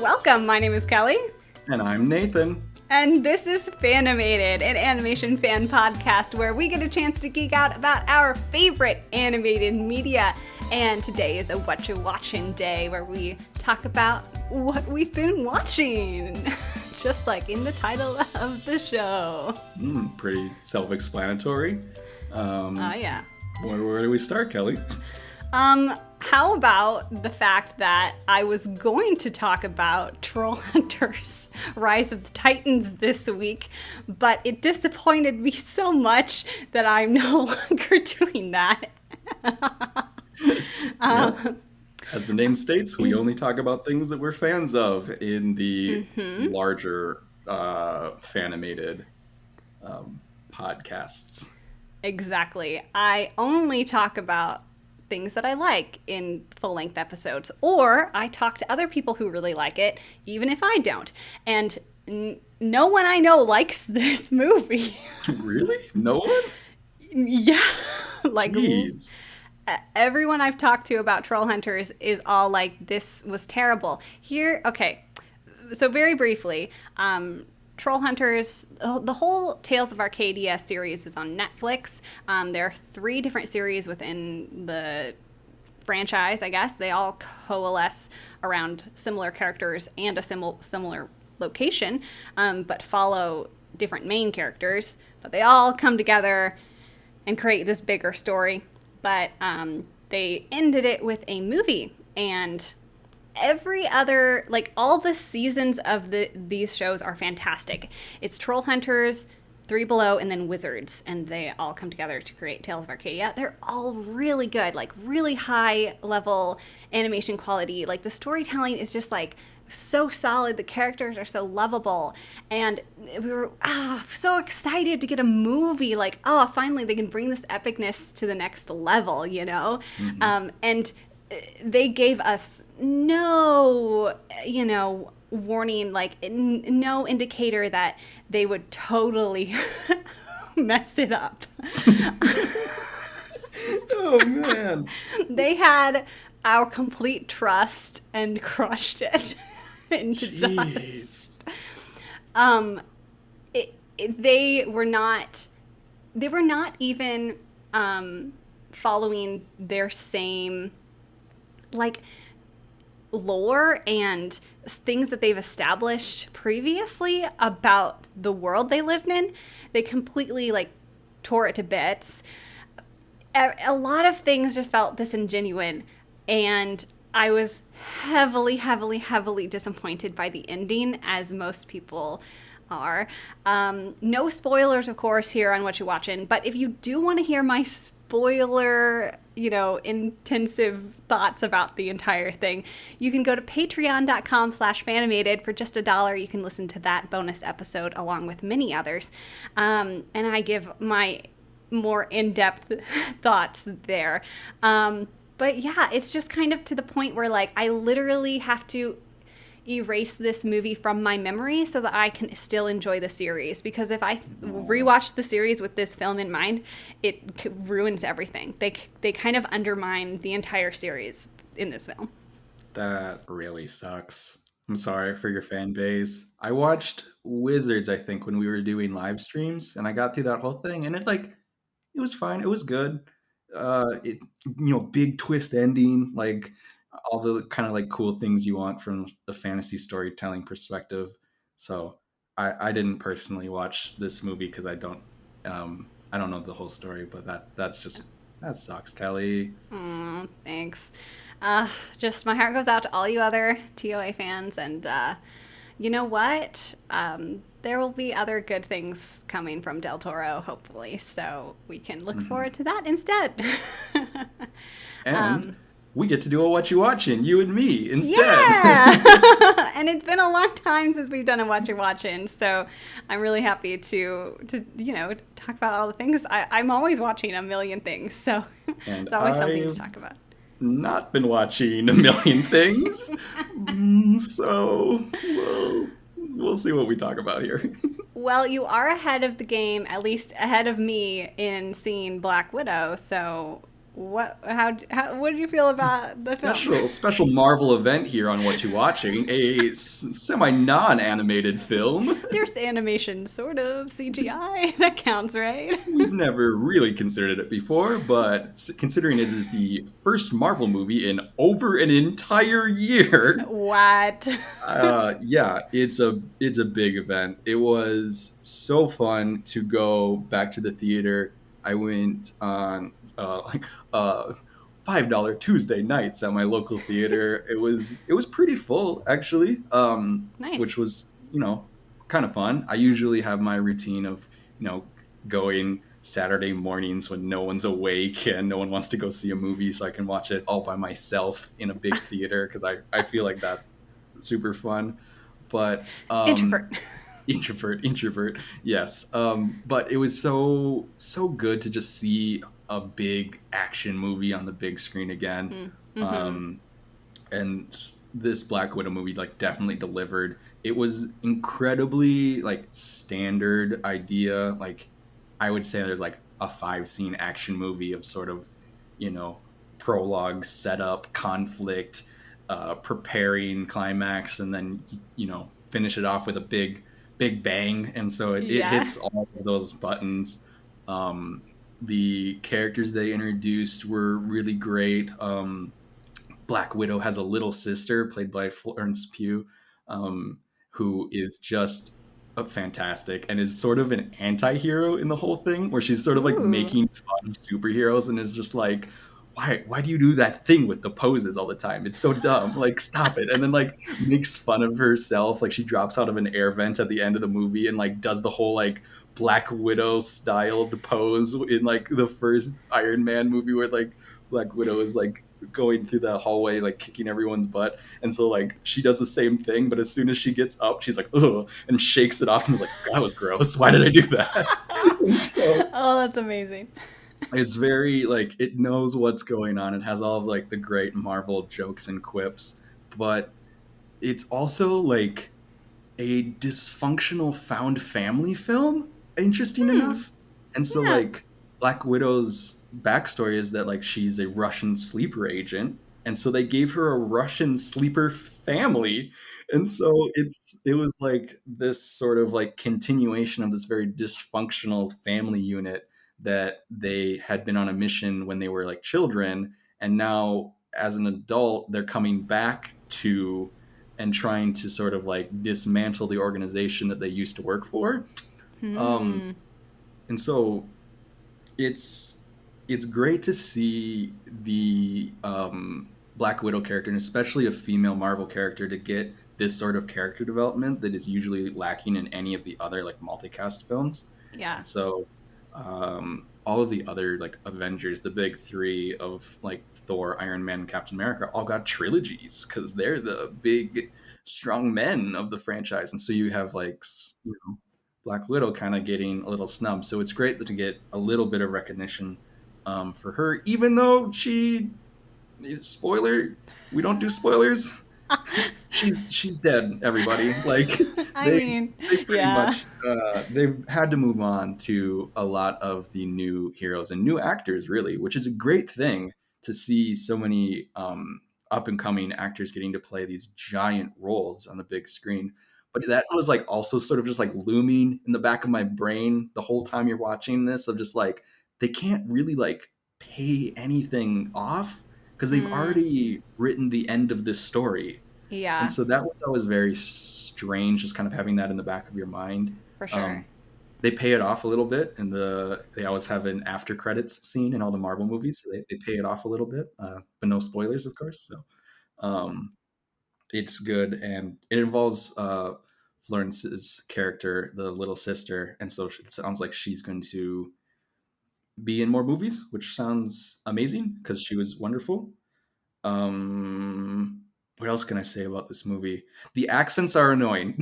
Welcome, my name is Kelly. And I'm Nathan. And this is Fanimated, an animation fan podcast where we get a chance to geek out about our favorite animated media. And today is a Whatcha Watching day where we talk about what we've been watching, just like in the title of the show. Pretty self-explanatory. Yeah. Where do we start, Kelly? How about the fact that I was going to talk about Trollhunters Rise of the Titans this week, but it disappointed me so much that I'm no longer doing that. As the name states, we only talk about things that we're fans of in the larger Fanimated podcasts. Exactly. I only talk about things that I like in full-length episodes, or I talk to other people who really like it, even if I don't. And no one I know likes this movie. Really? No one? Yeah. Like, jeez. Everyone I've talked to about Trollhunters is all like, this was terrible. Okay. So very briefly, Trollhunters, the whole Tales of Arcadia series is on Netflix. There are 3 different series within the franchise, I guess. They all coalesce around similar characters and a similar location, but follow different main characters. But they all come together and create this bigger story. But they ended it with a movie, and every other, like, all the seasons of these shows are fantastic. It's Trollhunters, 3 Below, and then Wizards, and they all come together to create Tales of Arcadia. They're all really good, like really high level animation quality. Like, the storytelling is just like so solid. The characters are so lovable, and we were so excited to get a movie. Like, finally they can bring this epicness to the next level, you know? And they gave us no, warning, like no indicator that they would totally mess it up. Oh, man. They had our complete trust and crushed it into dust. They were not even following their same, like, lore and things that they've established previously about the world they lived in. They completely, like, tore it to bits. A lot of things just felt disingenuous, and I was heavily, heavily, heavily disappointed by the ending, as most people are. No spoilers, of course, here on What You Watchin', but if you do want to hear my spoiler, intensive thoughts about the entire thing, you can go to patreon.com/fanimated. For just $1, you can listen to that bonus episode along with many others. And I give my more in-depth thoughts there. But yeah, it's just kind of to the point where, like, I literally have to erase this movie from my memory so that I can still enjoy the series, because if I rewatch the series with this film in mind, it ruins everything. They kind of undermine the entire series in this film. That really sucks. I'm sorry for your fan base. I watched Wizards, I think, when we were doing live streams, and I got through that whole thing, and it was fine. It was good. Big twist ending, like all the kind of like cool things you want from the fantasy storytelling perspective. So I didn't personally watch this movie because I don't know the whole story, but that sucks, Kelly. Thanks. Just my heart goes out to all you other TOA fans, and you know what? There will be other good things coming from Del Toro, hopefully, so we can look forward to that instead. And we get to do a What You Watchin', you and me, instead. Yeah! And it's been a long time since we've done a What You Watchin', so I'm really happy to talk about all the things. I'm always watching a million things, so it's always something to talk about. Not been watching a million things, so we'll see what we talk about here. Well, you are ahead of the game, at least ahead of me, in seeing Black Widow, so What did you feel about the film? Special Marvel event here on What You Watching, a semi non-animated film. There's animation, sort of CGI. That counts, right? We've never really considered it before, but considering it is the first Marvel movie in over an entire year, What? yeah, it's a big event. It was so fun to go back to the theater. I went on like $5 Tuesday nights at my local theater. It was pretty full actually, which Nice. was kind of fun. I usually have my routine of going Saturday mornings when no one's awake and no one wants to go see a movie, so I can watch it all by myself in a big theater because I feel like that's super fun. But Introvert. introvert, yes. But it was so good to just see a big action movie on the big screen again. Mm-hmm. Um, and this Black Widow movie like definitely delivered. It was incredibly like standard idea. Like I would say there's like a 5 scene action movie of sort of, you know, prologue, setup, conflict, preparing climax, and then finish it off with a big bang. And so it Yeah. hits all of those buttons. The characters they introduced were really great. Black Widow has a little sister played by Florence Pugh, um, who is just fantastic and is sort of an anti-hero in the whole thing, where she's sort of like Ooh. making fun of superheroes and is just like, why do you do that thing with the poses all the time? It's so dumb. Like, stop it. And then like makes fun of herself. Like she drops out of an air vent at the end of the movie and like does the whole like Black Widow styled pose in like the first Iron Man movie where like Black Widow is like going through the hallway like kicking everyone's butt, and so like she does the same thing, but as soon as she gets up she's like, ugh, and shakes it off and is like, that was gross, why did I do that? And so Oh, that's amazing. it's very like it knows what's going on. It has all of like the great Marvel jokes and quips, but it's also like a dysfunctional found family film, interesting Hmm. enough. And so Yeah. like Black Widow's backstory is that like she's a Russian sleeper agent, and so they gave her a Russian sleeper family. And so it was like this sort of like continuation of this very dysfunctional family unit that they had been on a mission when they were like children, and now as an adult they're coming back to and trying to sort of like dismantle the organization that they used to work for. Um, Hmm. and so it's it's great to see the Black Widow character, and especially a female Marvel character, to get this sort of character development that is usually lacking in any of the other like multicast films. Yeah. And so all of the other like Avengers, the big three of like Thor, Iron Man, and Captain America, all got trilogies because they're the big strong men of the franchise. And so you have like Black Widow kind of getting a little snubbed. So it's great to get a little bit of recognition for her, even though spoiler, we don't do spoilers. She's dead, everybody. Like I they mean, they pretty yeah. much they've had to move on to a lot of the new heroes and new actors, really, which is a great thing to see so many up and coming actors getting to play these giant roles on the big screen. But that was like also sort of just like looming in the back of my brain the whole time you're watching this, of just like they can't really like pay anything off because they've Mm, already written the end of this story. And yeah, so that was always very strange, just kind of having that in the back of your mind. for sure. Um, they pay it off a little bit, and they always have an after credits scene in all the Marvel movies. So they pay it off a little bit, but no spoilers, of course. So um, it's good, and it involves Florence's character, the little sister, and so it sounds like she's going to be in more movies, which sounds amazing because she was wonderful. What else can I say about this movie? The accents are annoying.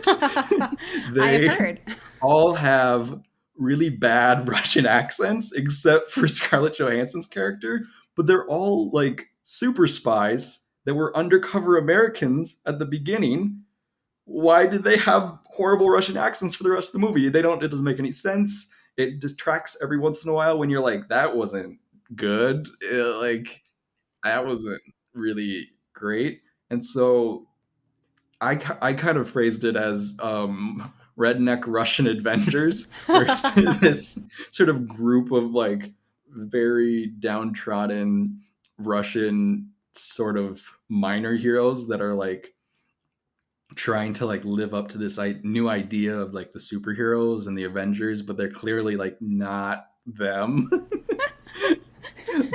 I have They heard. all have really bad Russian accents, except for Scarlett Johansson's character, but they're all like super spies that were undercover Americans at the beginning. Why did they have horrible Russian accents for the rest of the movie? It doesn't make any sense. It distracts every once in a while when you're like, that wasn't good. Like that wasn't really great. And so I kind of phrased it as redneck Russian Avengers, where it's this sort of group of like very downtrodden Russian sort of minor heroes that are like trying to like live up to this new idea of like the superheroes and the Avengers, but they're clearly like not them.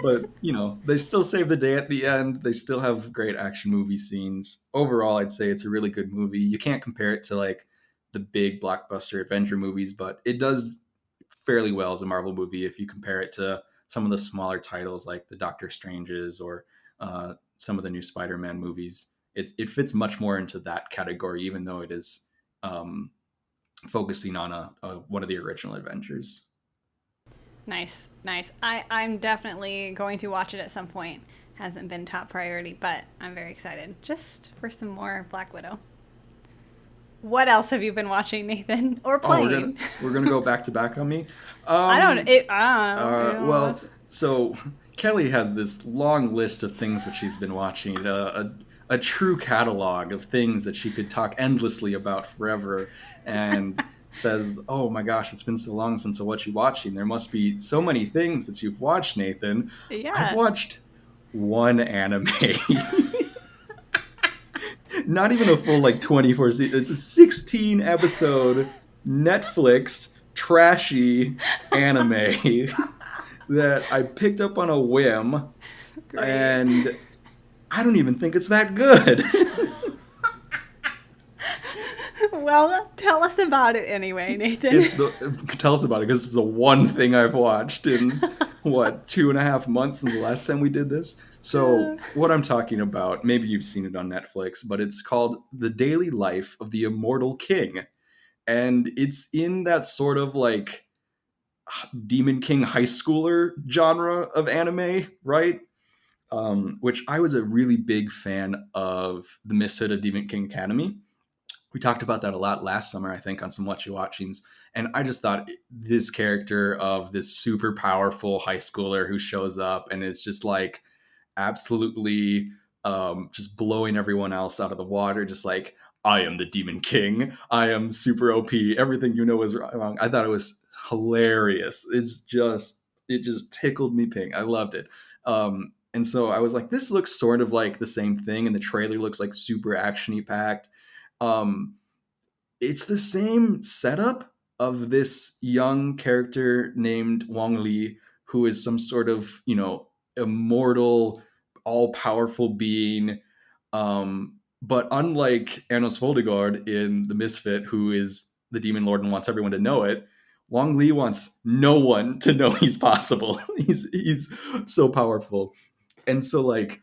But you know, they still save the day at the end. They still have great action movie scenes. Overall, I'd say it's a really good movie. You can't compare it to like the big blockbuster Avenger movies, but it does fairly well as a Marvel movie if you compare it to some of the smaller titles like the Doctor Stranges or some of the new Spider-Man movies. It fits much more into that category, even though it is um, focusing on one of the original Avengers. Nice, nice. I'm definitely going to watch it at some point. Hasn't been top priority, but I'm very excited just for some more Black Widow. What else have you been watching, Nathan, or Oh, playing? we're gonna go back to back on me. I don't. It. Well, so Kelly has this long list of things that she's been watching. A true catalog of things that she could talk endlessly about forever, and says, "Oh my gosh, it's been so long since I watched you watching. There must be so many things that you've watched, Nathan." I've Yeah. watched one anime. Not even a full like 24 season. It's a 16 episode Netflix trashy anime that I picked up on a whim, Great. and I don't even think it's that good. Well, tell us about it anyway, Nathan. It's the Tell us about it because it's the one thing I've watched in what 2.5 months since the last time we did this. So what I'm talking about, maybe you've seen it on Netflix, but it's called The Daily Life of the Immortal King, and it's in that sort of like Demon King high schooler genre of anime, right? Which I was a really big fan of the Misfit of Demon King Academy. We talked about that a lot last summer, I think, on some Whatcha Watchings. And I just thought this character of this super powerful high schooler who shows up and is just like absolutely just blowing everyone else out of the water, just like, I am the Demon King. I am super OP. Everything you know is wrong. I thought it was hilarious. It just tickled me pink. I loved it. And so I was like, this looks sort of like the same thing, and the trailer looks like super actiony packed. Um, it's the same setup of this young character named Wong Li, who is some sort of, you know, immortal, all powerful being. But unlike Anos Voldegard in The Misfit, who is the Demon Lord and wants everyone to know it, Wong Li wants no one to know he's possible. He's so powerful. And so like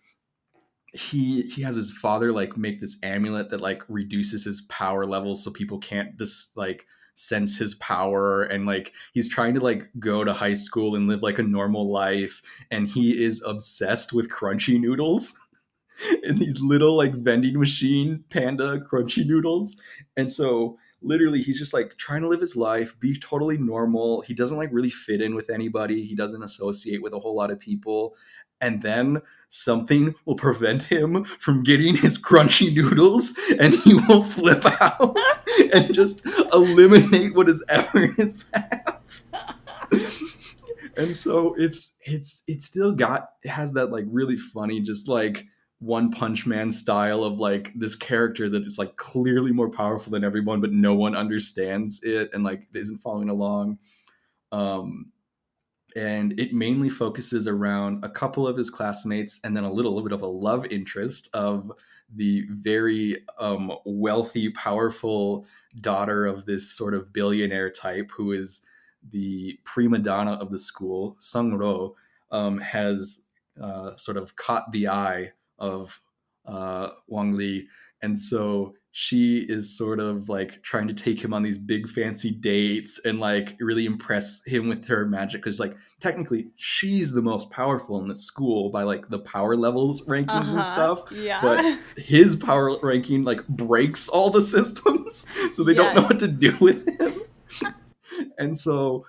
he has his father like make this amulet that like reduces his power levels so people can't just like sense his power, and like he's trying to like go to high school and live like a normal life, and he is obsessed with crunchy noodles and these little like vending machine panda crunchy noodles. And so literally he's just like trying to live his life, be totally normal. He doesn't like really fit in with anybody. He doesn't associate with a whole lot of people. And then something will prevent him from getting his crunchy noodles, and he will flip out and just eliminate what is ever in his path. And so it's still got, it has that like really funny just like One Punch Man style of like this character that is like clearly more powerful than everyone, but no one understands it and like isn't following along. um and it mainly focuses around a couple of his classmates and then a little bit of a love interest of the very wealthy, powerful daughter of this sort of billionaire type who is the prima donna of the school. Sung Ro has sort of caught the eye of Wang Li, and so she is sort of like trying to take him on these big fancy dates and like really impress him with her magic, because like technically she's the most powerful in the school by like the power levels rankings and stuff, but Yeah. his power ranking like breaks all the systems so they don't know what Yes. to do with him. And so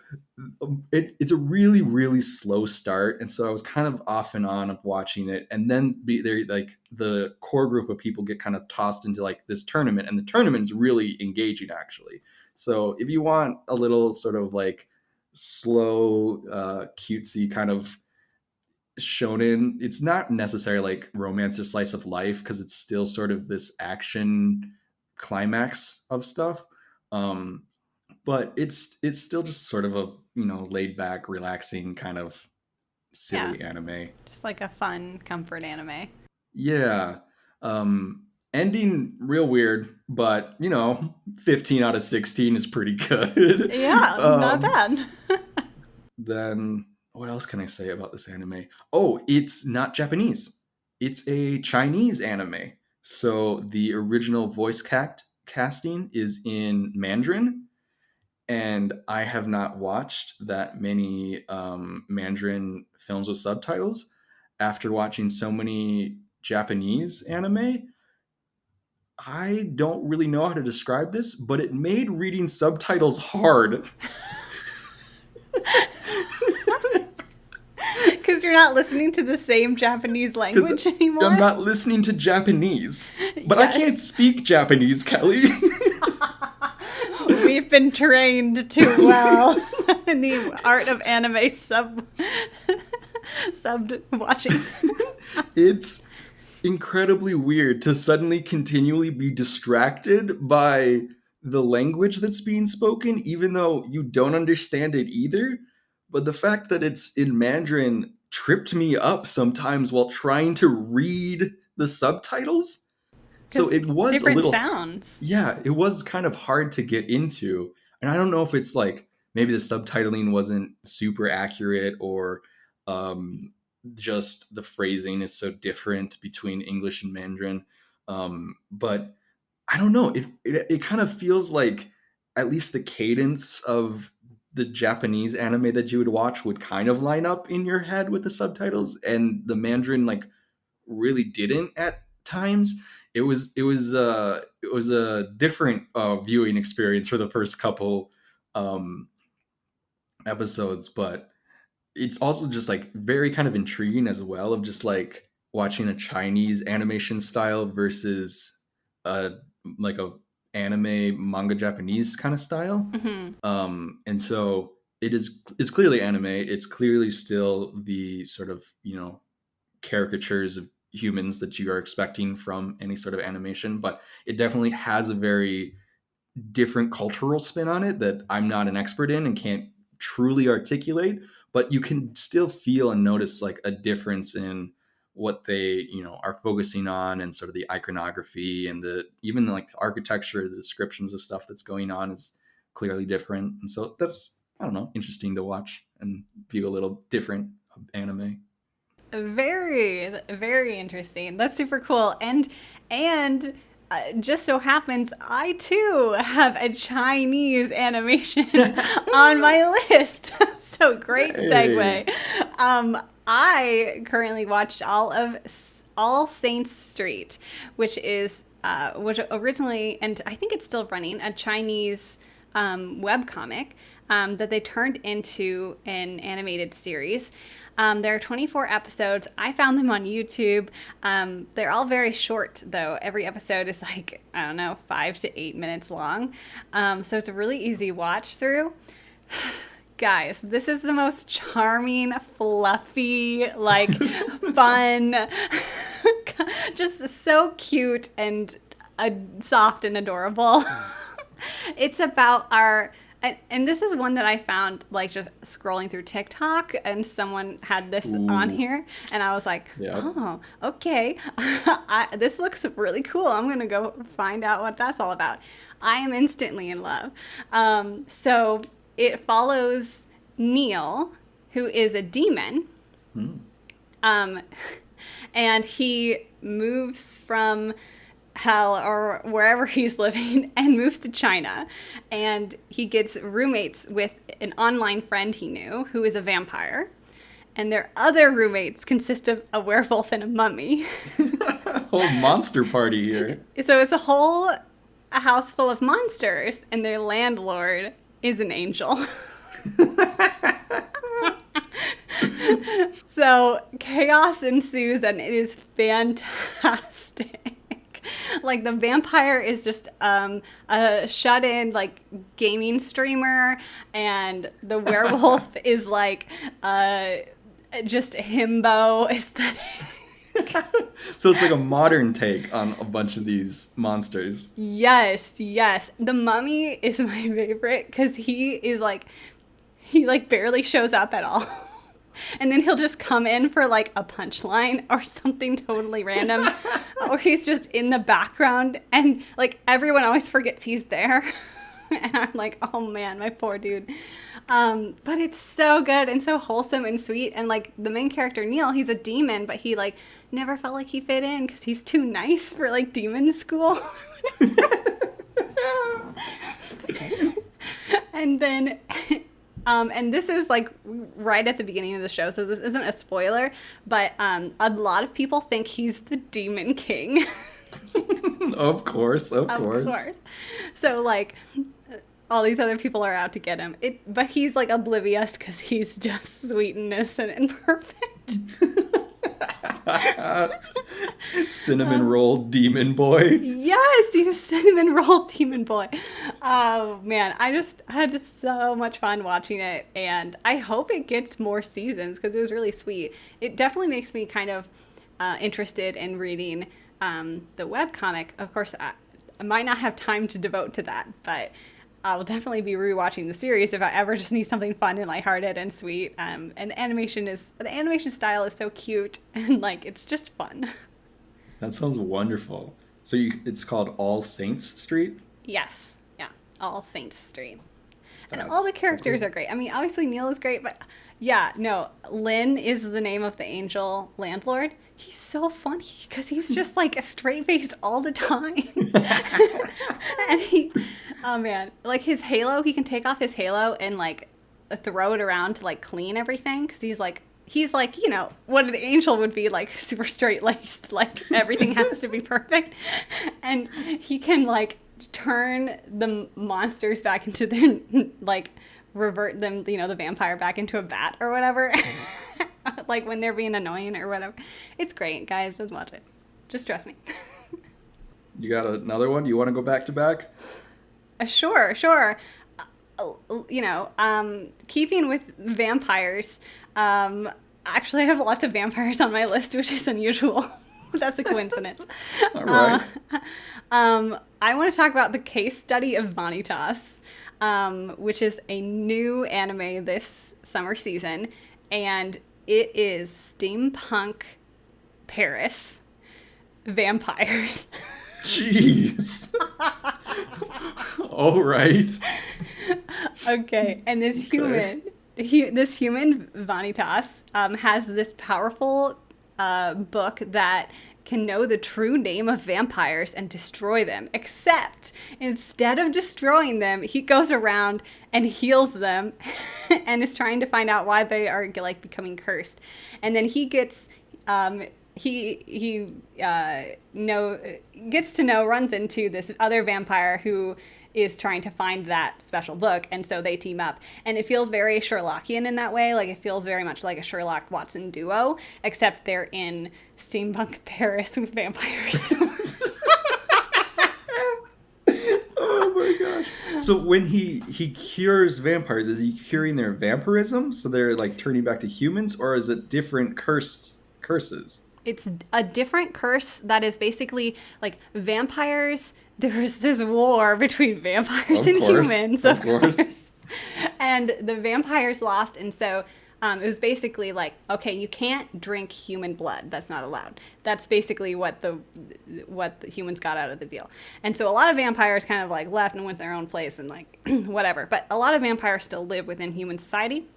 it's a really really slow start, and so I was kind of off and on of watching it, and then there like the core group of people get kind of tossed into like this tournament, and the tournament is really engaging actually. So if you want a little sort of like slow cutesy kind of shonen, it's not necessarily like romance or slice of life because it's still sort of this action climax of stuff. um but it's still just sort of a, laid back relaxing kind of Yeah, silly anime. just like a fun comfort anime. Yeah. Ending real weird, but 15 out of 16 is pretty good. Yeah, not bad. Then what else can I say about this anime? Oh, it's not Japanese. It's a Chinese anime. So the original casting is in Mandarin, and I have not watched that many Mandarin films with subtitles. After watching so many Japanese anime, I don't really know how to describe this, but it made reading subtitles hard. Because you're not listening to the same Japanese language anymore. I'm not listening to Japanese, but I can't speak Japanese, Kelly. We've been trained too well in the art of anime subbed watching. It's incredibly weird to suddenly continually be distracted by the language that's being spoken, even though you don't understand it either. But the fact that it's in Mandarin tripped me up sometimes while trying to read the subtitles. So it was a different little, sounds. yeah, it was kind of hard to get into. And I don't know if it's like maybe the subtitling wasn't super accurate, or just the phrasing is so different between English and Mandarin. But I don't know. It kind of feels like at least the cadence of the Japanese anime that you would watch would kind of line up in your head with the subtitles, and the Mandarin like really didn't at times. It was a different viewing experience for the first couple um, episodes, but it's also just like very kind of intriguing as well, of just like watching a Chinese animation style versus a like a anime manga Japanese kind of style. Mm-hmm. And so it's clearly anime. It's clearly still the sort of caricatures of humans that you are expecting from any sort of animation, but it definitely has a very different cultural spin on it that I'm not an expert in and can't truly articulate, but you can still feel and notice like a difference in what they are focusing on, and sort of the iconography and the even like the architecture, the descriptions of stuff that's going on is clearly different. And so that's, I don't know, interesting to watch and feel a little different anime. Very, very interesting. That's super cool. And just so happens I too have a Chinese animation on my list. So great segue. I currently watched All Saints Street, which originally, and I think it's still running, a Chinese webcomic that they turned into an animated series. There are 24 episodes. I found them on YouTube. They're all very short, though. Every episode is like, I don't know, 5 to 8 minutes long. So it's a really easy watch through. Guys, this is the most charming, fluffy, like, fun, just so cute and soft and adorable. It's about and this is one that I found like just scrolling through TikTok, and someone had this on here, and I was like, Yep. oh, okay. This looks really cool. I'm going to go find out what that's all about. I am instantly in love. So it follows Neil, who is a demon. And he moves from hell or wherever he's living and moves to China, and he gets roommates with an online friend he knew who is a vampire, and their other roommates consist of a werewolf and a mummy. Whole monster party here. So it's a house full of monsters, and their landlord is an angel. So chaos ensues, and it is fantastic. Like, the vampire is just a shut-in, like, gaming streamer, and the werewolf is like just himbo aesthetic. So it's like a modern take on a bunch of these monsters. Yes. The Mummy is my favorite because he barely shows up at all. And then he'll just come in for like a punchline or something totally random. Or he's just in the background and like everyone always forgets he's there. And I'm like, oh man, my poor dude. But it's so good and so wholesome and sweet. And like the main character, Neil, he's a demon, but he like never felt like he fit in because he's too nice for like demon school. And then... and this is like right at the beginning of the show, so this isn't a spoiler, but a lot of people think he's the Demon King. Of course. So like all these other people are out to get him. But he's like oblivious because he's just sweet and innocent and perfect. Cinnamon roll demon boy. Yes, he's cinnamon roll demon boy. Oh man, I had so much fun watching it, and I hope it gets more seasons because it was really sweet. It definitely makes me kind of interested in reading the webcomic. Of course, I might not have time to devote to that, but I'll definitely be rewatching the series if I ever just need something fun and lighthearted and sweet. And the animation style is so cute and like it's just fun. That sounds wonderful. So it's called All Saints Street? Yes, yeah, All Saints Street. And That's all the characters so cool. are great. I mean, obviously Neil is great, but yeah, no, Lynn is the name of the angel landlord. He's so funny because he's just like a straight face all the time. And oh man, like his halo, he can take off his halo and like throw it around to like clean everything because he's like, you know, what an angel would be, like super straight laced, like everything has to be perfect. And he can like turn the monsters back into their, like revert them, you know, the vampire back into a bat or whatever. Like when they're being annoying or whatever. It's great, guys. Just watch it. Just trust me. You got another one? You want to go back to back? Sure. You know, keeping with vampires, actually I have lots of vampires on my list, which is unusual. That's a coincidence. All right. I want to talk about the case study of Vanitas, which is a new anime this summer season, and it is steampunk Paris vampires. Jeez. All right. Okay, and this human Vanitas has this powerful book that can know the true name of vampires and destroy them, except instead of destroying them, he goes around and heals them and is trying to find out why they are like becoming cursed. And then he gets runs into this other vampire who is trying to find that special book, and so they team up. And it feels very Sherlockian in that way. Like, it feels very much like a Sherlock-Watson duo, except they're in steampunk Paris with vampires. Oh my gosh. So when he cures vampires, is he curing their vampirism? So they're like turning back to humans, or is it different curses? It's a different curse that is basically like vampires. There's this war between vampires and humans, of course. And the vampires lost, and so it was basically like, okay, you can't drink human blood. That's not allowed. That's basically what the humans got out of the deal. And so a lot of vampires kind of like left and went their own place and like whatever. But a lot of vampires still live within human society.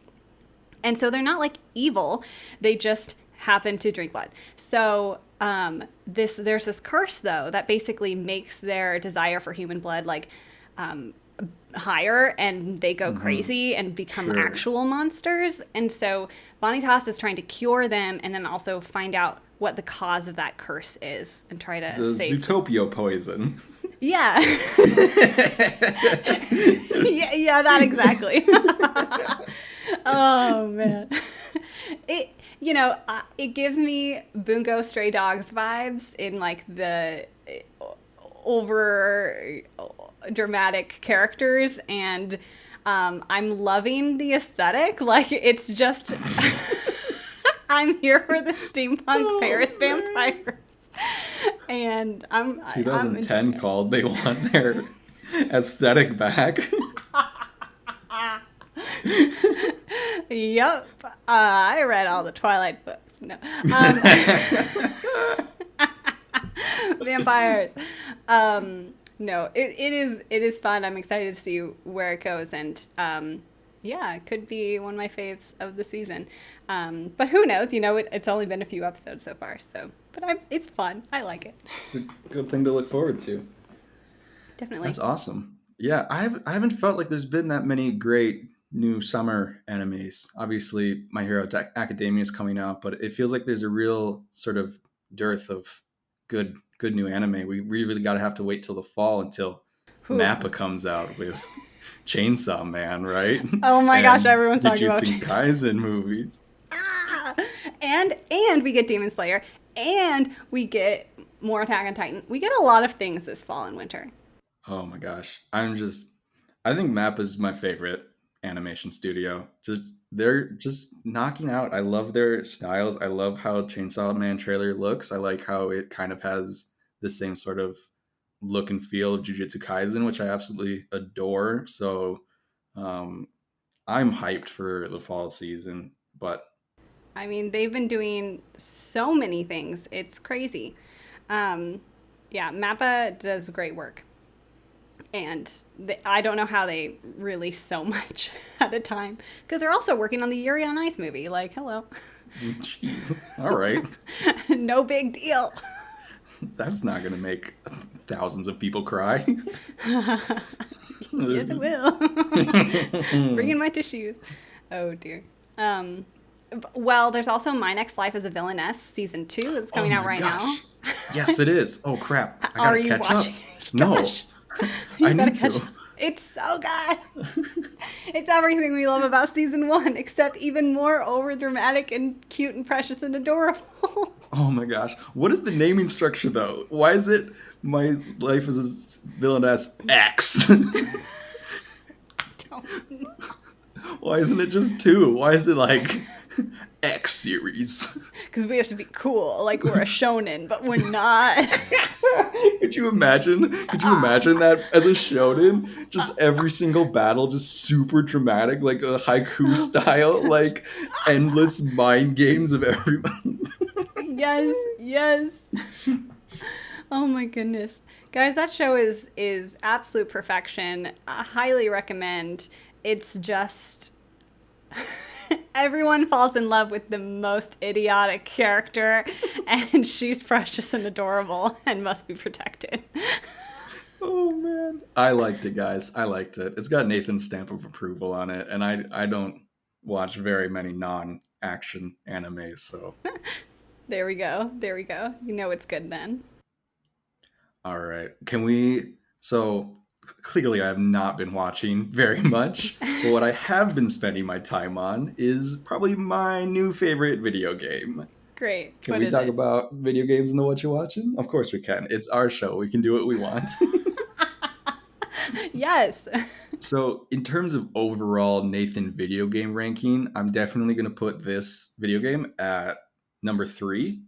And so they're not like evil. They just happen to drink blood. So there's this curse though that basically makes their desire for human blood like higher, and they go crazy and become actual monsters. And so Vanitas is trying to cure them and then also find out what the cause of that curse is and try to save Zootopia poison. Yeah. yeah, that exactly. Oh man. It, you know, it gives me Bungo Stray Dogs vibes in like the over dramatic characters, and I'm loving the aesthetic. Like it's just, I'm here for the steampunk Paris vampires, and I'm 2010 called. They want their aesthetic back. Yep, I read all the Twilight books. No, vampires. No, it is fun. I'm excited to see where it goes, and yeah, it could be one of my faves of the season. But who knows? You know, it's only been a few episodes so far, so it's fun. I like it. It's a good thing to look forward to. Definitely. That's awesome. Yeah, I haven't felt like there's been that many great new summer animes. Obviously, My Hero Academia is coming out, but it feels like there's a real sort of dearth of good new anime. We really got to have to wait till the fall until Mappa comes out with Chainsaw Man, right? Oh my gosh, everyone's the talking about Jujutsu Kaisen movies. And we get Demon Slayer, and we get more Attack on Titan. We get a lot of things this fall and winter. Oh my gosh. I think Mappa's my favorite animation studio. They're just knocking out. I love their styles. I love how Chainsaw Man trailer looks. I like how it kind of has the same sort of look and feel of Jujutsu Kaisen, which I absolutely adore. So I'm hyped for the fall season. But I mean, they've been doing so many things. It's crazy. Yeah, Mappa does great work. And I don't know how they release so much at a time, because they're also working on the Yuri on Ice movie. Like, hello. Jeez. All right. No big deal. That's not going to make thousands of people cry. Yes, it will. Bring in my tissues. Oh, dear. Well, there's also My Next Life as a Villainess season 2 that's coming out right now. Yes, it is. Oh, crap. I Are gotta you catch watching? up. No. I need to. It's so good. It's everything we love about season 1, except even more over dramatic and cute and precious and adorable. Oh my gosh. What is the naming structure though? Why is it My Life as a Villainess X? Why isn't it just 2? Why is it like X series? Because we have to be cool, like we're a shonen, but we're not. Could you imagine that as a shonen? Just every single battle just super dramatic, like a haiku style, like endless mind games of everybody. Yes. Oh my goodness. Guys, that show is absolute perfection. I highly recommend. It's just everyone falls in love with the most idiotic character, and she's precious and adorable and must be protected. Oh man, I liked it, guys. I liked it. It's got Nathan's stamp of approval on it, and I don't watch very many non-action animes, so There we go. You know it's good then. all right. So clearly I have not been watching very much, but what I have been spending my time on is probably my new favorite video game. Great. Can we talk about video games in the What You Watching? Of course we can. It's our show. We can do what we want. Yes. So in terms of overall Nathan video game ranking, I'm definitely going to put this video game at number 3.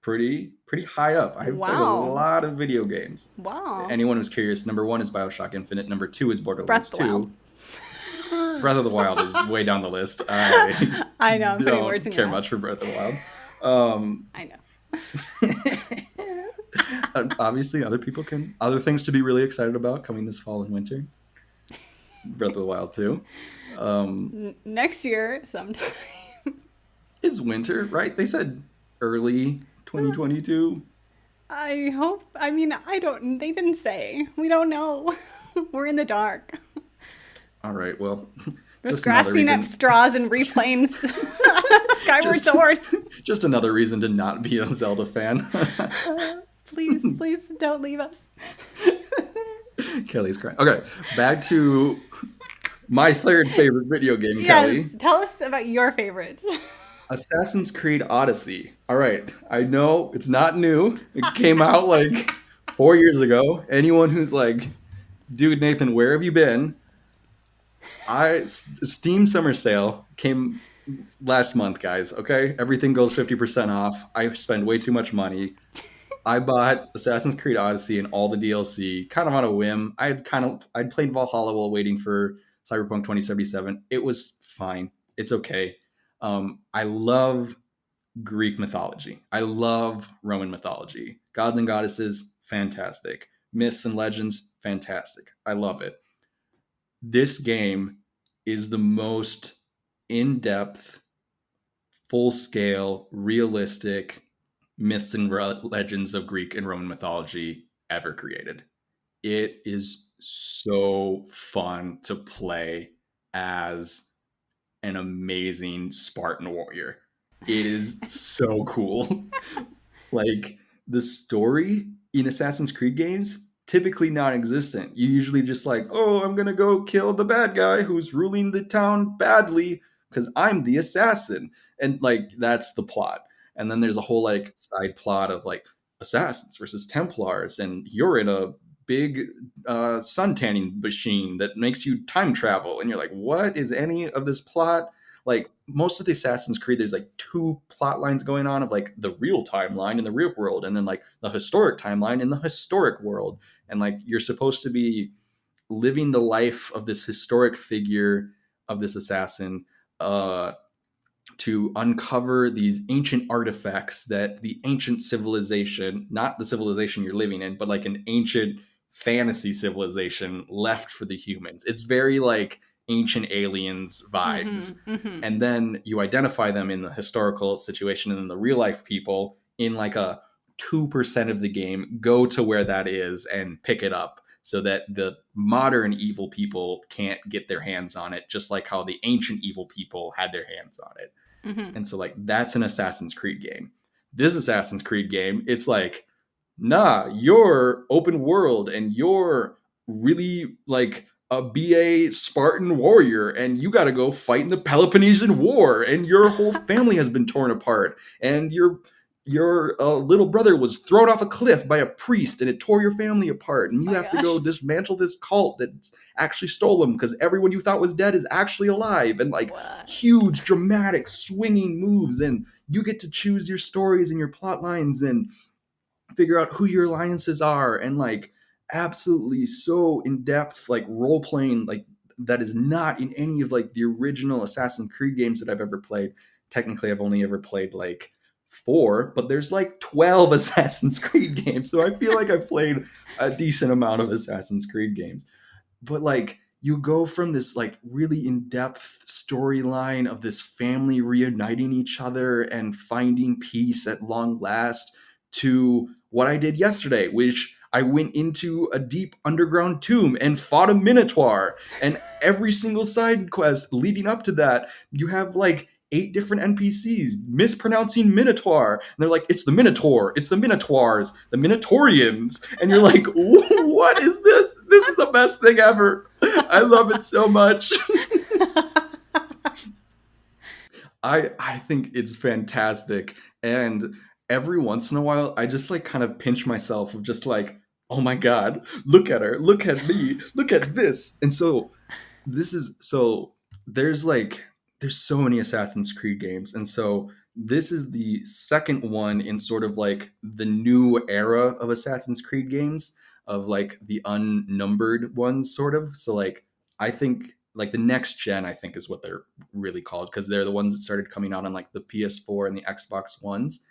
Pretty high up. I've played a lot of video games. Wow. Anyone who's curious, number 1 is BioShock Infinite. Number 2 is Borderlands 2. Breath of the Wild is way down the list. I know. I'm putting words in care much for Breath of the Wild. I know. Obviously, other things to be really excited about coming this fall and winter. Breath of the Wild 2. Next year, sometime. It's winter, right? They said early 2022. I hope. I mean, they didn't say. We don't know. We're in the dark. All right, well. Just grasping at straws and replaying Skyward Sword. Just another reason to not be a Zelda fan. Please don't leave us. Kelly's crying. Okay, back to my third favorite video game, Kelly. Yes, tell us about your favorites. Assassin's Creed Odyssey. All right, I know it's not new. It came out like 4 years ago. Anyone who's like, dude, Nathan, where have you been? Steam Summer Sale came last month, guys. Okay, everything goes 50% off. I spend way too much money. I bought Assassin's Creed Odyssey and all the DLC kind of on a whim. I'd played Valhalla while waiting for Cyberpunk 2077. It was fine. It's okay. I love Greek mythology. I love Roman mythology. Gods and goddesses, fantastic. Myths and legends, fantastic. I love it. This game is the most in-depth, full-scale, realistic myths and legends of Greek and Roman mythology ever created. It is so fun to play as an amazing Spartan warrior. It is so cool. Like the story in Assassin's Creed games, typically non-existent. You usually just like, oh, I'm gonna go kill the bad guy who's ruling the town badly because I'm the assassin, and like that's the plot. And then there's a whole like side plot of like assassins versus Templars, and you're in a big sun tanning machine that makes you time travel, and you're like, what is any of this plot? Like most of the Assassin's Creed, there's like two plot lines going on of like the real timeline in the real world, and then like the historic timeline in the historic world. And like you're supposed to be living the life of this historic figure of this assassin, uh, to uncover these ancient artifacts that the ancient civilization, not the civilization you're living in, but like an ancient fantasy civilization left for the humans. It's very like ancient aliens vibes. Mm-hmm, mm-hmm. And then you identify them in the historical situation, and then the real life people in like a 2% of the game go to where that is and pick it up so that the modern evil people can't get their hands on it, just like how the ancient evil people had their hands on it. Mm-hmm. And so like that's an Assassin's Creed game. This Assassin's Creed game, it's like, nah, you're open world and you're really like a BA Spartan warrior, and you got to go fight in the Peloponnesian War, and your whole family has been torn apart, and your little brother was thrown off a cliff by a priest and it tore your family apart, and you My have to go gosh. dismantle this cult that actually stole them because everyone you thought was dead is actually alive, and like What? huge dramatic swinging moves, and you get to choose your stories and your plot lines and figure out who your alliances are, and like absolutely so in depth like role playing like that is not in any of like the original Assassin's Creed games that I've ever played. Technically I've only ever played like 4, but there's like 12 Assassin's Creed games, so I feel like I've played a decent amount of Assassin's Creed games. But like you go from this like really in-depth storyline of this family reuniting each other and finding peace at long last to what I did yesterday, which I went into a deep underground tomb and fought a minotaur. And every single side quest leading up to that, you have like 8 different NPCs mispronouncing Minotaur. And they're like, it's the Minotaur, it's the Minotaurs, the Minotaurians. And you're like, what is this? This is the best thing ever. I love it so much. I think it's fantastic. And every once in a while, I just like kind of pinch myself of just like, oh my God, look at her, look at me, look at this. And so this is so there's so many Assassin's Creed games, and so this is the second one in sort of like the new era of Assassin's Creed games, of like the unnumbered ones sort of. So like I think like the next gen I think is what they're really called, because they're the ones that started coming out on like the PS4 and the Xbox Ones.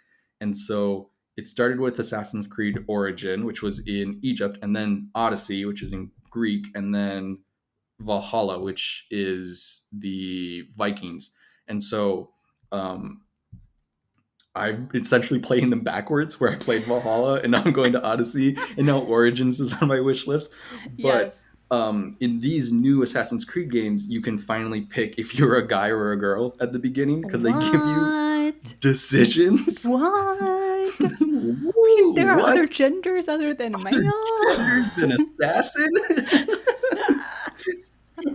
And so it started with Assassin's Creed Origin, which was in Egypt, and then Odyssey, which is in Greek, and then Valhalla, which is the Vikings. And so um, I'm essentially playing them backwards, where I played Valhalla and now I'm going to Odyssey, and now Origins is on my wish list. But Yes. in these new Assassin's Creed games, you can finally pick if you're a guy or a girl at the beginning, because they give you What? decisions. What? Woo, There are what? other genders other than Other male? genders than assassin?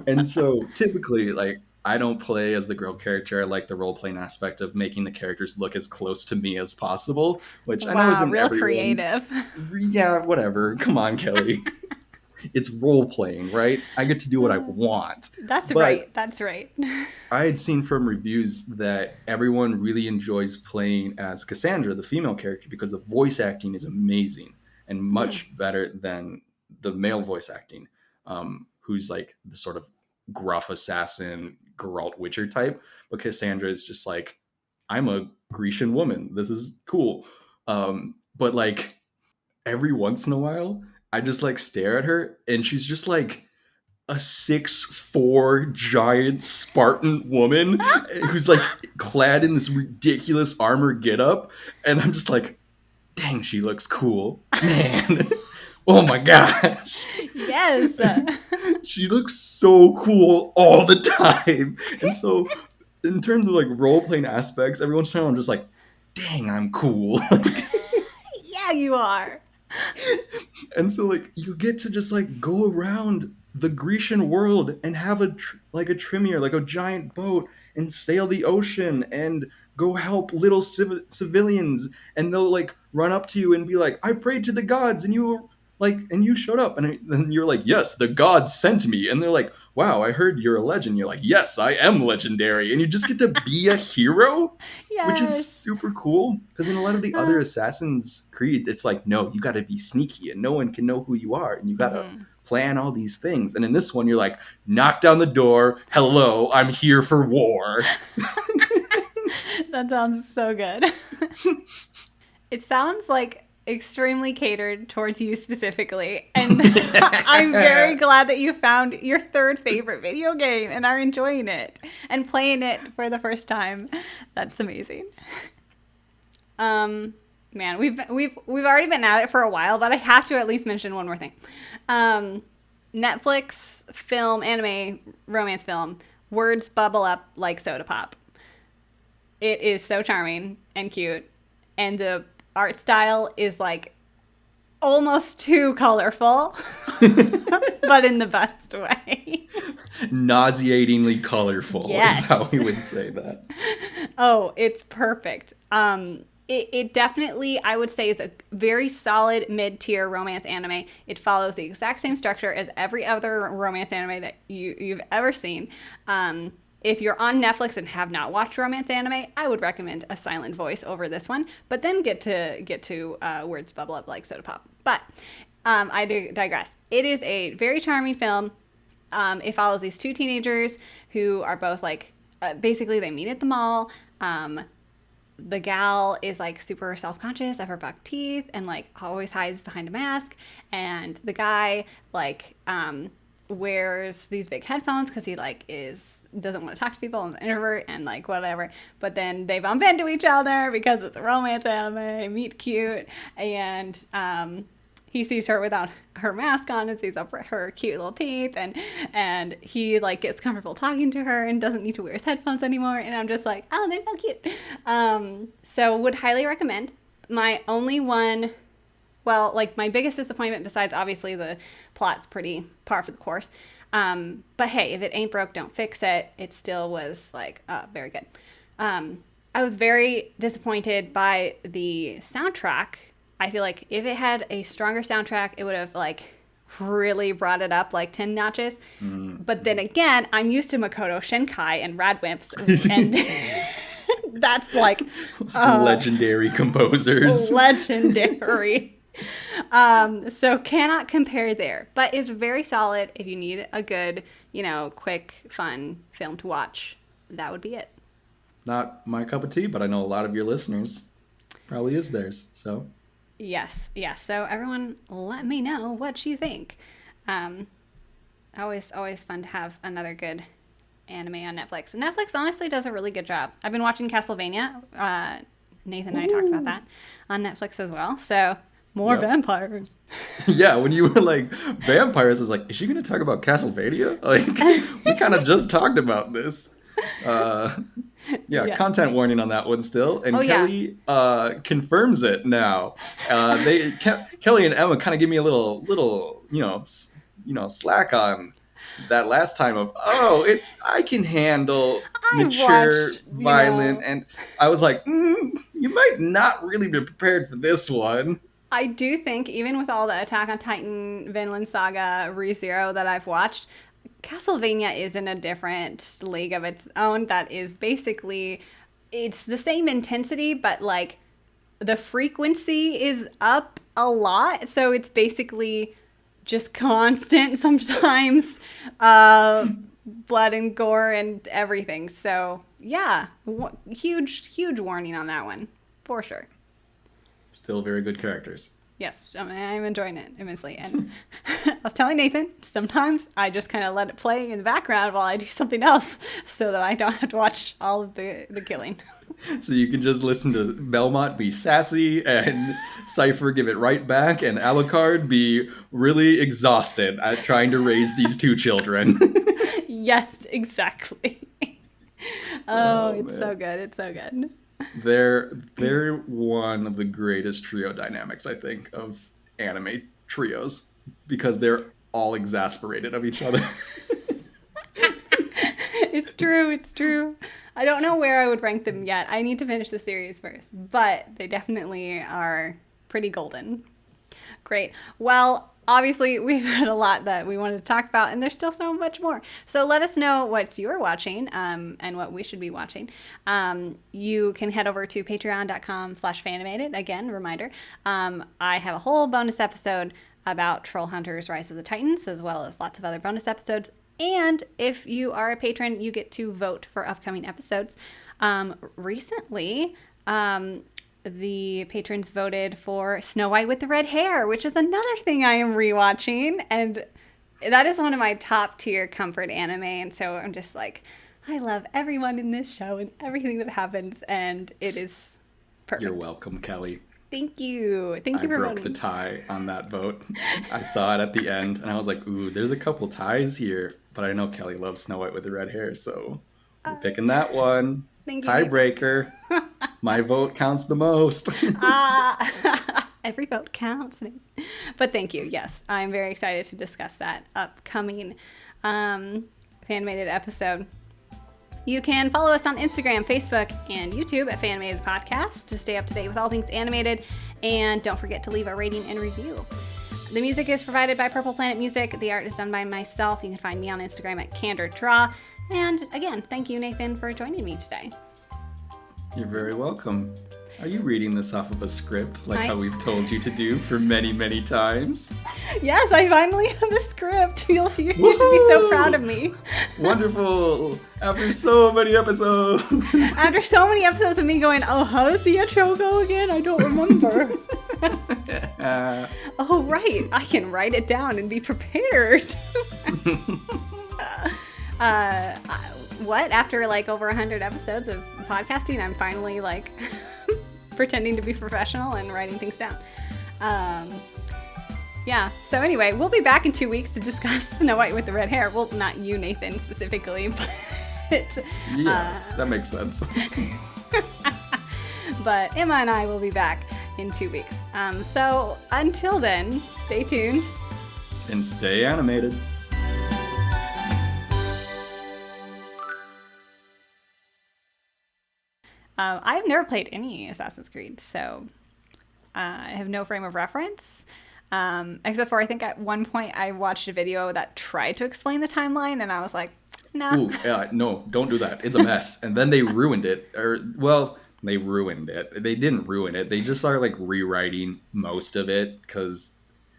And so typically like I don't play as the girl character. I like the role playing aspect of making the characters look as close to me as possible, which I know Wow, isn't real everyone's. creative. Yeah, whatever. Come on, Kelly. It's role playing, right? I get to do what I want. That's But right. That's right. I had seen from reviews that everyone really enjoys playing as Cassandra, the female character, because the voice acting is amazing and Hmm. much better than the male voice acting, who's like the sort of gruff assassin, Geralt Witcher type. But Cassandra is just like, I'm a Grecian woman. This is cool. But like every once in a while, I just like stare at her and she's just like a 6'4" giant Spartan woman who's like clad in this ridiculous armor getup, and I'm just like, dang, she looks cool, man. Oh my gosh, Yes. she looks so cool all the time. And so, in terms of like role playing aspects, every once in a while I'm just like, dang, I'm cool. Yeah, you are. And so like you get to just like go around the Grecian world and have like a Tremere, like a giant boat, and sail the ocean and go help little civilians, and they'll like run up to you and be like, I prayed to the gods and you were like, and you showed up, and then you're like, yes, the gods sent me, and they're like, wow, I heard you're a legend. You're like, yes, I am legendary, and you just get to be a hero, which is Yes. super cool. Because in a lot of the other Assassin's Creed, it's like, no, you got to be sneaky, and no one can know who you are, and you got to Mhm. plan all these things. And in this one, you're like, knock down the door. Hello, I'm here for war. That sounds so good. It sounds like extremely catered towards you specifically. And I'm very glad that you found your third favorite video game and are enjoying it and playing it for the first time. That's amazing. Man, we've already been at it for a while, but I have to at least mention one more thing. Netflix film, anime, romance film, words bubble up like soda pop. It is so charming and cute, and the art style is like almost too colorful, but in the best way. Nauseatingly colorful is how Yes. we would say that. Oh, it's perfect. It definitely, I would say, is a very solid mid-tier romance anime. It follows the exact same structure as every other romance anime that you've ever seen. If you're on Netflix and have not watched romance anime, I would recommend A Silent Voice over this one. But then get to words bubble up like soda pop. But I digress. It is a very charming film. It follows these two teenagers who are both like basically they meet at the mall. The gal is like super self-conscious of her buck teeth and like always hides behind a mask, and the guy like wears these big headphones because he like is doesn't want to talk to people and is an introvert and like whatever. But then they bump into each other because it's a romance anime, meet cute, and he sees her without her mask on and sees up her cute little teeth, and he like gets comfortable talking to her and doesn't need to wear his headphones anymore. And I'm just like, oh, they're so cute. So would highly recommend. My only one, well, like my biggest disappointment, besides obviously the plot's pretty par for the course. But hey, if it ain't broke, don't fix it. It still was like very good. I was very disappointed by the soundtrack. I feel like if it had a stronger soundtrack, it would have like really brought it up like 10 notches. But then again, I'm used to Makoto Shinkai and Radwimps, and that's like Legendary composers. legendary. So cannot compare there, but it's very solid. If you need a good, quick, fun film to watch, that would be it. Not my cup of tea, but I know a lot of your listeners probably is theirs. So Yes, yes. So everyone, let me know what you think. Always fun to have another good anime on Netflix. Netflix honestly does a really good job. I've been watching Castlevania. Nathan and I talked about that on Netflix as well. So more Yep. vampires. yeah, when you were like vampires, I was like, is she going to talk about Castlevania? Like we kind of just talked about this. Yeah, content warning on that one still, and Kelly confirms it now. Kelly and Emma kind of give me a little slack on that last time of, I can handle I've mature, watched, violent, and I was like, you might not really be prepared for this one. I do think, even with all the Attack on Titan, Vinland Saga, ReZero that I've watched, Castlevania is in a different league of its own. That is basically, it's the same intensity, but like the frequency is up a lot. So it's basically just constant sometimes blood and gore and everything. So yeah, huge warning on that one for sure. Still very good characters. Yes, I'm enjoying it immensely. And I was telling Nathan, sometimes I just kind of let it play in the background while I do something else so that I don't have to watch all of the killing. So you can just listen to Belmont be sassy and Cypher give it right back and Alucard be really exhausted at trying to raise these two children. Yes, exactly. It's man. so good. It's so good. They're one of the greatest trio dynamics, I think, of anime trios because they're all exasperated of each other. It's true. It's true. I don't know where I would rank them yet. I need to finish the series first, but they definitely are pretty golden. Great. Well, obviously, we've had a lot that we wanted to talk about, and there's still so much more. So let us know what you're watching and what we should be watching. You can head over to patreon.com/fanimated. Again, reminder, I have a whole bonus episode about Trollhunters Rise of the Titans, as well as lots of other bonus episodes. And if you are a patron, you get to vote for upcoming episodes. Recently, the patrons voted for Snow White with the Red Hair, which is another thing I am rewatching. And that is one of my top tier comfort anime. And so I'm just like, I love everyone in this show and everything that happens. And it is perfect. You're welcome, Kelly. Thank you. Thank you for voting. I broke voting. the tie on that vote. I saw it at the end, and I was like, ooh, there's a couple ties here. But I know Kelly loves Snow White with the Red Hair, so we're picking that one. Thank you. Tiebreaker. My vote counts the most. Every vote counts. But thank you. Yes, I'm very excited to discuss that upcoming Fanmated episode. You can follow us on Instagram, Facebook, and YouTube at Fanimated Podcast to stay up to date with all things animated. And don't forget to leave a rating and review. The music is provided by Purple Planet Music. The art is done by myself. You can find me on Instagram at CandorDraw. And again, thank you, Nathan, for joining me today. You're very welcome. Are you reading this off of a script like how we've told you to do for many, many times? Yes, I finally have a script. You should be so proud of me. Wonderful. After so many episodes. After so many episodes of me going, oh, how does the intro go again? I don't remember. Oh, right. I can write it down and be prepared. What? After like over 100 episodes of podcasting, I'm finally like pretending to be professional and writing things down. Yeah. So anyway, we'll be back in 2 weeks to discuss Snow White with the Red Hair. Well, not you, Nathan, specifically, but yeah, that makes sense. But Emma and I will be back in 2 weeks. So until then, stay tuned and stay animated. I've never played any Assassin's Creed, so I have no frame of reference. Except for I think at one point I watched a video that tried to explain the timeline, and I was like, nah. Ooh, no, don't do that. It's a mess. And then they ruined it. They ruined it. They didn't ruin it. They just started like rewriting most of it because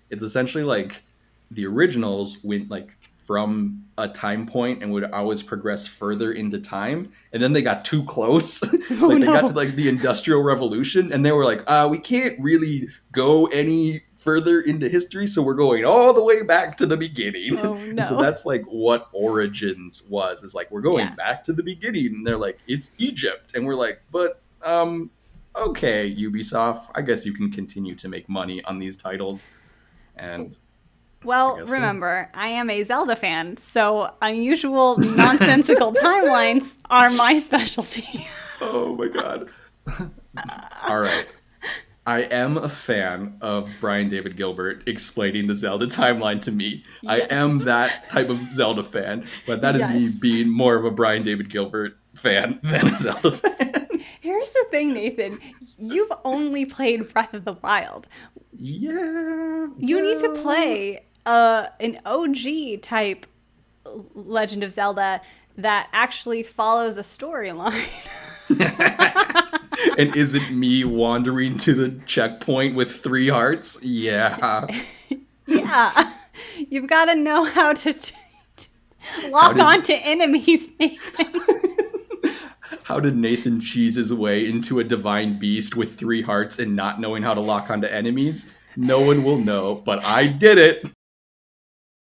it's essentially like the originals went like from a time point and would always progress further into time, and then they got too close. They got to like the Industrial Revolution, and they were like, we can't really go any further into history, so we're going all the way back to the beginning. Oh, no. And so that's like what Origins was, is like, we're going back to the beginning, and they're like, it's Egypt, and we're like, but okay, Ubisoft, I guess you can continue to make money on these titles. And well, remember, I am a Zelda fan, so unusual, nonsensical timelines are my specialty. Oh my god. All right. I am a fan of Brian David Gilbert explaining the Zelda timeline to me. I am Yes. that type of Zelda fan, but that is me Yes. being more of a Brian David Gilbert fan than a Zelda fan. Here's the thing, Nathan. You've only played Breath of the Wild. Yeah, You need to well. play an OG type Legend of Zelda that actually follows a storyline. And is it me wandering to the checkpoint with 3 hearts? Yeah. Yeah. You've got to know how to How lock did onto enemies, Nathan. how did Nathan cheese his way into a divine beast with 3 hearts and not knowing how to lock onto enemies? No one will know, but I did it.